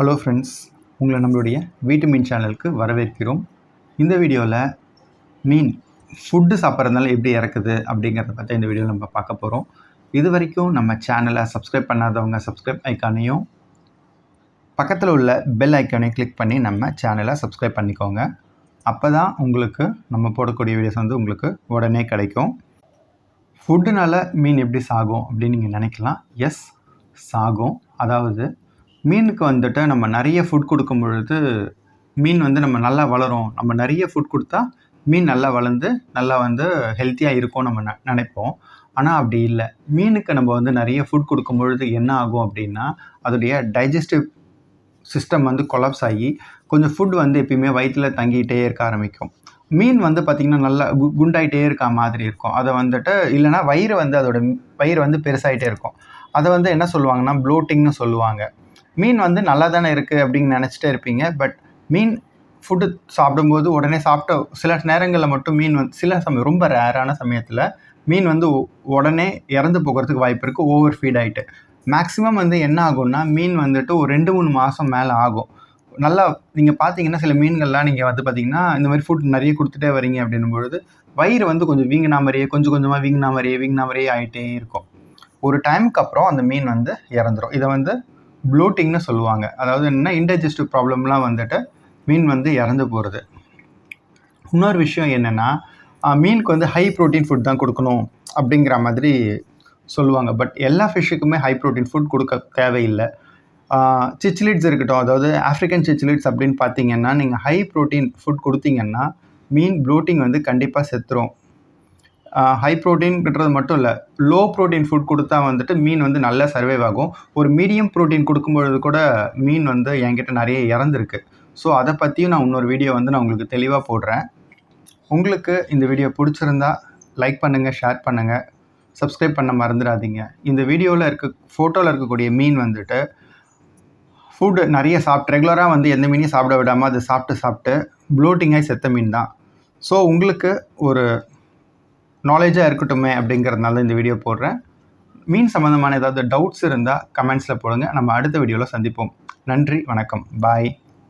Hello friends, உங்களை நம்மளுடைய வீட்டு மீன் சேனலுக்கு வரவேற்கிறோம். இந்த வீடியோவில் மீன் ஃபுட்டு சாப்பிட்றதுனால எப்படி இறக்குது அப்படிங்கிறத பற்றி இந்த வீடியோவில் நம்ம பார்க்க போகிறோம். இது வரைக்கும் நம்ம சேனலை சப்ஸ்கிரைப் பண்ணாதவங்க சப்ஸ்கிரைப் ஐக்கானையும் பக்கத்தில் உள்ள பெல் ஐக்கானையும் கிளிக் பண்ணி நம்ம சேனலை சப்ஸ்கிரைப் பண்ணிக்கோங்க. அப்போ தான் உங்களுக்கு நம்ம போடக்கூடிய வீடியோஸ் உங்களுக்கு உடனே கிடைக்கும். ஃபுட்டுனால் மீன் எப்படி சாகும் அப்படின்னு நீங்கள் நினைக்கலாம். எஸ், சாகும். அதாவது மீனுக்கு நம்ம நிறைய ஃபுட் கொடுக்கும் பொழுது மீன் நம்ம நல்லா வளரும். நம்ம நிறைய ஃபுட் கொடுத்தா மீன் நல்லா வளர்ந்து நல்லா ஹெல்த்தியாக இருக்கும் நம்ம நினைப்போம். ஆனால் அப்படி இல்லை. மீனுக்கு நம்ம நிறைய ஃபுட் கொடுக்கும் பொழுது என்ன ஆகும் அப்படின்னா, அதோடைய டைஜஸ்டிவ் சிஸ்டம் கொலாப்ஸ் ஆகி கொஞ்சம் ஃபுட் எப்பயுமே வயிற்றில் தங்கிட்டே இருக்க ஆரம்பிக்கும். மீன் பார்த்திங்கன்னா நல்லா குண்டாயிட்டே இருக்க மாதிரி இருக்கும். அதை இல்லைனா வயிறு அதோட வயிறு பெருசாகிட்டே இருக்கும். அதை என்ன சொல்லுவாங்கன்னா ப்ளோட்டிங்னு சொல்லுவாங்க. மீன் நல்லா தானே இருக்குது அப்படின்னு நினச்சிட்டே இருப்பீங்க. பட் மீன் ஃபுட்டு சாப்பிடும்போது உடனே சாப்பிட்ட சில நேரங்களில் மட்டும் மீன் சில சமயம் ரொம்ப ரேரான சமயத்தில் மீன் உடனே இறந்து போகிறதுக்கு வாய்ப்பு இருக்குது, ஓவர் ஃபீட் ஆகிட்டு. மேக்ஸிமம் என்ன ஆகும்னா மீன் ஒரு 2-3 மாதம் மேலே ஆகும். நல்லா நீங்கள் பார்த்தீங்கன்னா சில மீன்கள்லாம் நீங்கள் பார்த்தீங்கன்னா இந்த மாதிரி ஃபுட் நிறைய கொடுத்துட்டே வரீங்க அப்படின்னும் பொழுது வயிறு கொஞ்சம் வீங்கினா மாதிரியே கொஞ்சம் கொஞ்சமாக வீங்கினா மாதிரியே ஆகிட்டே இருக்கும். ஒரு டைமுக்கு அப்புறம் அந்த மீன் இறந்துடும். இதை ப்ளோட்டிங்னு சொல்லுவாங்க. அதாவது என்ன, இன்டைஜஸ்டிவ் ப்ராப்ளம்லாம் மீன் இறந்து போகிறது. இன்னொரு விஷயம் என்னென்னா, மீனுக்கு ஹை ப்ரோட்டீன் ஃபுட் தான் கொடுக்கணும் அப்படிங்கிற மாதிரி சொல்லுவாங்க. பட் எல்லா ஃபிஷ்ஷுக்குமே ஹை ப்ரோட்டீன் ஃபுட் கொடுக்க தேவையில்லை. சிச்சிலிட்ஸ் இருக்கட்டும், அதாவது ஆஃப்ரிக்கன் சிச்சிலிட்ஸ் அப்படின்னு பார்த்தீங்கன்னா நீங்கள் ஹை ப்ரோட்டீன் ஃபுட் கொடுத்தீங்கன்னா மீன் ப்ளோட்டிங் கண்டிப்பாக செத்துரும். ஹை ப்ரோட்டீன்ன்றது மட்டும் இல்லை, லோ ப்ரோட்டீன் ஃபுட் கொடுத்தா மீன் நல்லா சர்வைவ் ஆகும். ஒரு மீடியம் ப்ரோட்டீன் கொடுக்கும்பொழுது கூட மீன் என்கிட்ட நிறைய இறந்துருக்கு. ஸோ அதை பற்றியும் நான் இன்னொரு வீடியோ நான் உங்களுக்கு தெளிவாக போடுறேன். உங்களுக்கு இந்த வீடியோ பிடிச்சிருந்தா லைக் பண்ணுங்கள், ஷேர் பண்ணுங்கள், சப்ஸ்கிரைப் பண்ண மறந்துடாதீங்க. இந்த வீடியோவில் ஃபோட்டோவில் இருக்கக்கூடிய மீன் ஃபுட்டு நிறைய ரெகுலராக எந்த மீனையும் சாப்பிட விடாமல் அது சாப்பிட்டு ப்ளோட்டிங்காகி செத்த மீன் தான். ஸோ உங்களுக்கு ஒரு நாலேஜாக இருக்கட்டுமே அப்படிங்கிறதுனால இந்த வீடியோ போடுறேன். மீன் சம்மந்தமான ஏதாவது டவுட்ஸ் இருந்தால் கமெண்ட்ஸில் போடுங்க. நம்ம அடுத்த வீடியோவில் சந்திப்போம். நன்றி, வணக்கம், பாய்.